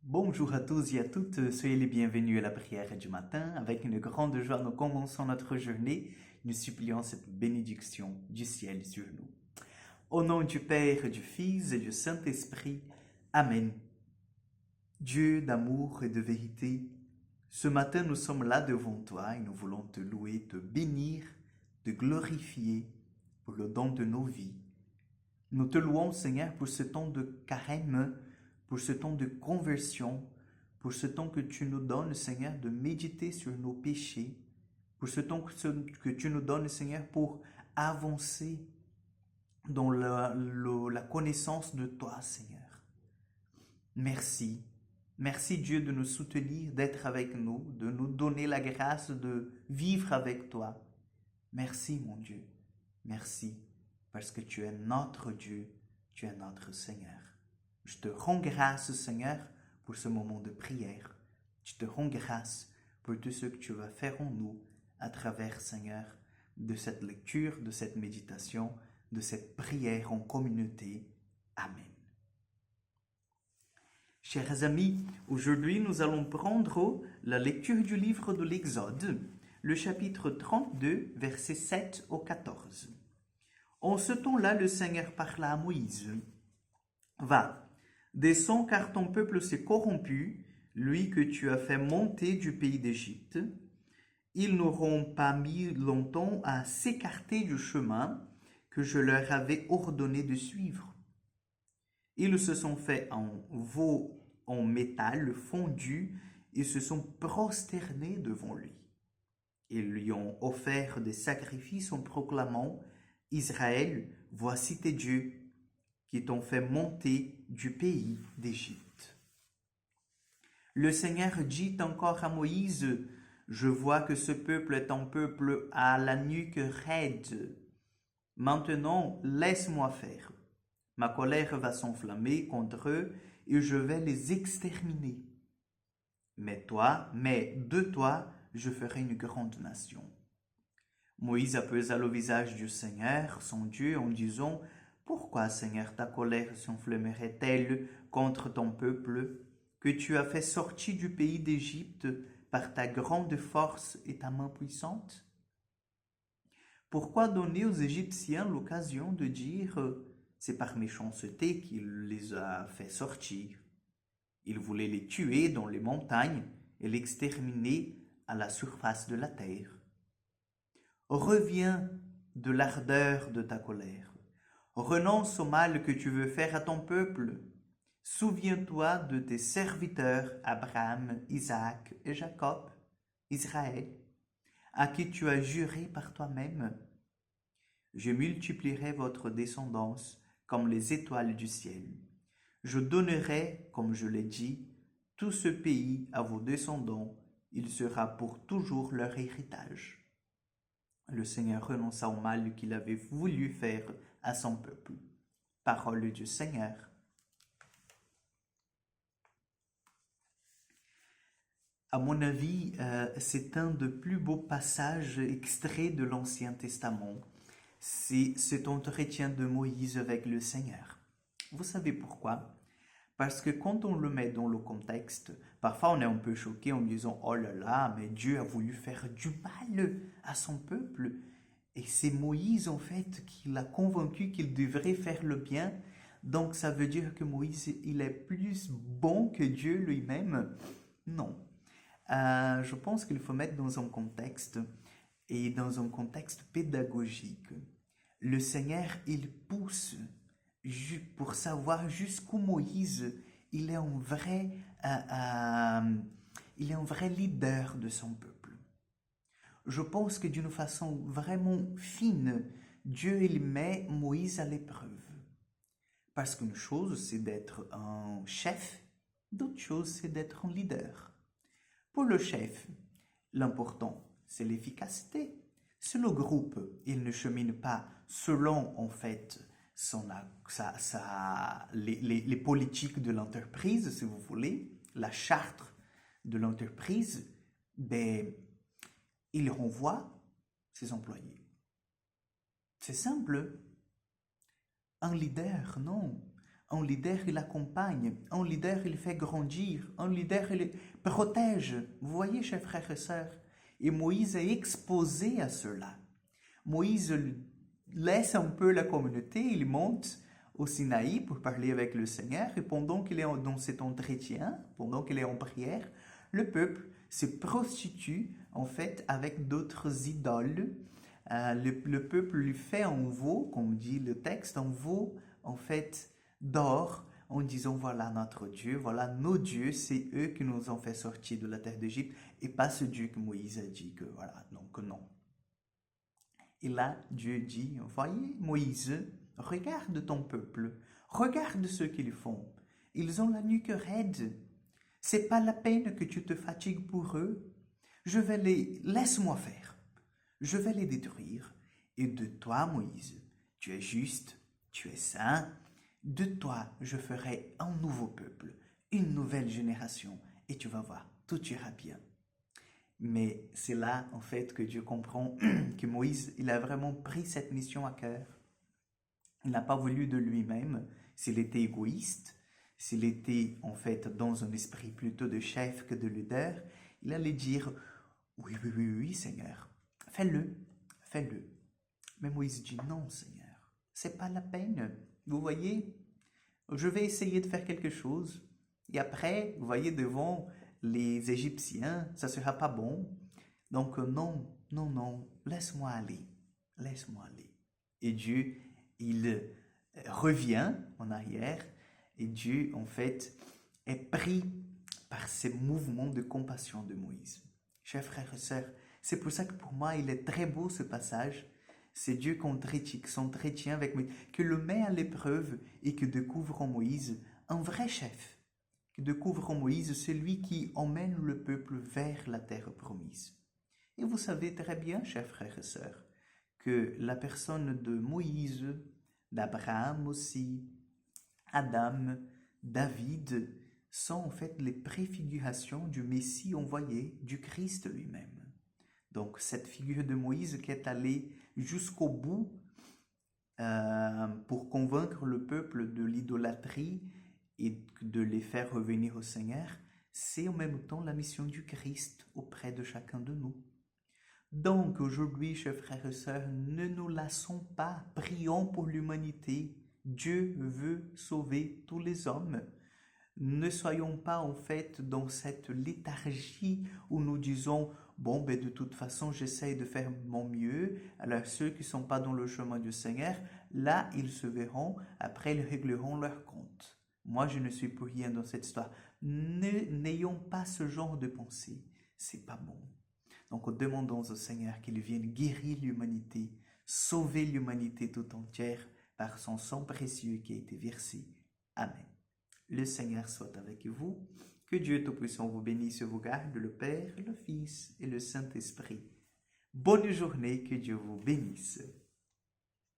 Bonjour à tous et à toutes, soyez les bienvenus à la prière du matin. Avec une grande joie, nous commençons notre journée. Nous supplions cette bénédiction du ciel sur nous. Au nom du Père, du Fils et du Saint-Esprit. Amen. Dieu d'amour et de vérité, ce matin nous sommes là devant toi et nous voulons te louer, te bénir, te glorifier pour le don de nos vies. Nous te louons, Seigneur, pour ce temps de carême, pour ce temps de conversion, pour ce temps que tu nous donnes, Seigneur, de méditer sur nos péchés, pour ce temps que tu nous donnes, Seigneur, pour avancer dans la connaissance de toi, Seigneur. Merci. Merci, Dieu, de nous soutenir, d'être avec nous, de nous donner la grâce de vivre avec toi. Merci, mon Dieu. Merci, parce que tu es notre Dieu, tu es notre Seigneur. Je te rends grâce, Seigneur, pour ce moment de prière. Je te rends grâce pour tout ce que tu vas faire en nous à travers, Seigneur, de cette lecture, de cette méditation, de cette prière en communauté. Amen. Chers amis, aujourd'hui nous allons prendre la lecture du livre de l'Exode, le chapitre 32, versets 7 au 14. En ce temps-là, le Seigneur parla à Moïse. « Va, descends car ton peuple s'est corrompu, lui que tu as fait monter du pays d'Égypte. Ils n'auront pas mis longtemps à s'écarter du chemin que je leur avais ordonné de suivre. Ils se sont fait en veau en métal fondu et se sont prosternés devant lui. Ils lui ont offert des sacrifices en proclamant « Israël, voici tes dieux qui t'ont fait monter du pays d'Égypte. » Le Seigneur dit encore à Moïse « Je vois que ce peuple est un peuple à la nuque raide. Maintenant, laisse-moi faire. Ma colère va s'enflammer contre eux et je vais les exterminer. Mais de toi, je ferai une grande nation. » Moïse apaisa le visage du Seigneur, son Dieu, en disant « Pourquoi, Seigneur, ta colère s'enflammerait-elle contre ton peuple, que tu as fait sortir du pays d'Égypte par ta grande force et ta main puissante? Pourquoi donner aux Égyptiens l'occasion de dire « C'est par méchanceté qu'il les a fait sortir. Il voulait les tuer dans les montagnes et l'exterminer à la surface de la terre. » Reviens de l'ardeur de ta colère. Renonce au mal que tu veux faire à ton peuple. Souviens-toi de tes serviteurs Abraham, Isaac et Jacob, Israël, à qui tu as juré par toi-même. Je multiplierai votre descendance comme les étoiles du ciel. Je donnerai, comme je l'ai dit, tout ce pays à vos descendants. Il sera pour toujours leur héritage. Le Seigneur renonça au mal qu'il avait voulu faire à son peuple. Parole du Seigneur. À mon avis, c'est un des plus beaux passages extraits de l'Ancien Testament. C'est cet entretien de Moïse avec le Seigneur. Vous savez pourquoi? Parce que quand on le met dans le contexte, parfois on est un peu choqué en disant « Oh là là, mais Dieu a voulu faire du mal à son peuple. » Et c'est Moïse en fait qui l'a convaincu qu'il devrait faire le bien. Donc ça veut dire que Moïse, il est plus bon que Dieu lui-même? Non. Je pense qu'il faut mettre dans un contexte et dans un contexte pédagogique. Le Seigneur, il pousse pour savoir jusqu'où Moïse, il est il est un vrai leader de son peuple. Je pense que d'une façon vraiment fine, Dieu il met Moïse à l'épreuve. Parce qu'une chose, c'est d'être un chef, d'autre chose, c'est d'être un leader. Pour le chef, l'important, c'est l'efficacité. Si le groupe, il ne chemine pas selon, en fait, les politiques de l'entreprise, si vous voulez, la charte de l'entreprise, ben, il renvoie ses employés. C'est simple. Un leader, non. Un leader, il accompagne. Un leader, il fait grandir. Un leader, il protège. Vous voyez, chers frères et sœurs? Et Moïse est exposé à cela. Moïse laisse un peu la communauté, il monte au Sinaï pour parler avec le Seigneur, et pendant qu'il est dans cet entretien, pendant qu'il est en prière, le peuple se prostitue en fait avec d'autres idoles. Le peuple lui fait un veau, comme dit le texte, un veau en fait d'or, en disant voilà notre Dieu, voilà nos dieux, c'est eux qui nous ont fait sortir de la terre d'Égypte, et pas ce Dieu que Moïse a dit que voilà, donc non. Et là, Dieu dit, voyez Moïse, regarde ton peuple, regarde ce qu'ils font. Ils ont la nuque raide. C'est pas la peine que tu te fatigues pour eux. Laisse-moi faire. Je vais les détruire. Et de toi, Moïse, tu es juste, tu es saint. De toi, je ferai un nouveau peuple, une nouvelle génération. Et tu vas voir, tout ira bien. Mais c'est là, en fait, que Dieu comprend que Moïse, il a vraiment pris cette mission à cœur. Il n'a pas voulu de lui-même. S'il était égoïste, s'il était, en fait, dans un esprit plutôt de chef que de leader, il allait dire, oui, oui, oui, oui, Seigneur, fais-le, fais-le. Mais Moïse dit, non, Seigneur, c'est pas la peine. Vous voyez, je vais essayer de faire quelque chose. Et après, vous voyez, devant les Égyptiens, ça ne sera pas bon. Donc non, non, non, laisse-moi aller, laisse-moi aller. Et Dieu, il revient en arrière et Dieu, en fait, est pris par ces mouvements de compassion de Moïse. Chers frères et sœurs, c'est pour ça que pour moi, il est très beau ce passage. C'est Dieu qui s'entretient avec Moïse, qui le met à l'épreuve et qui découvre en Moïse un vrai chef. Qui découvre en Moïse celui qui emmène le peuple vers la terre promise. Et vous savez très bien, chers frères et sœurs, que la personne de Moïse, d'Abraham aussi, Adam, David, sont en fait les préfigurations du Messie envoyé, du Christ lui-même. Donc cette figure de Moïse qui est allée jusqu'au bout pour convaincre le peuple de l'idolâtrie et de les faire revenir au Seigneur, c'est en même temps la mission du Christ auprès de chacun de nous. Donc aujourd'hui, chers frères et sœurs, ne nous lassons pas, prions pour l'humanité. Dieu veut sauver tous les hommes. Ne soyons pas en fait dans cette léthargie où nous disons bon, ben de toute façon, j'essaye de faire mon mieux. Alors ceux qui ne sont pas dans le chemin du Seigneur, là, ils se verront, après ils régleront leur compte. Moi, je ne suis pour rien dans cette histoire. N'ayons pas ce genre de pensée. C'est pas bon. Donc, demandons au Seigneur qu'il vienne guérir l'humanité, sauver l'humanité tout entière par son sang précieux qui a été versé. Amen. Le Seigneur soit avec vous. Que Dieu Tout-Puissant vous bénisse et vous garde, le Père, le Fils et le Saint-Esprit. Bonne journée, que Dieu vous bénisse.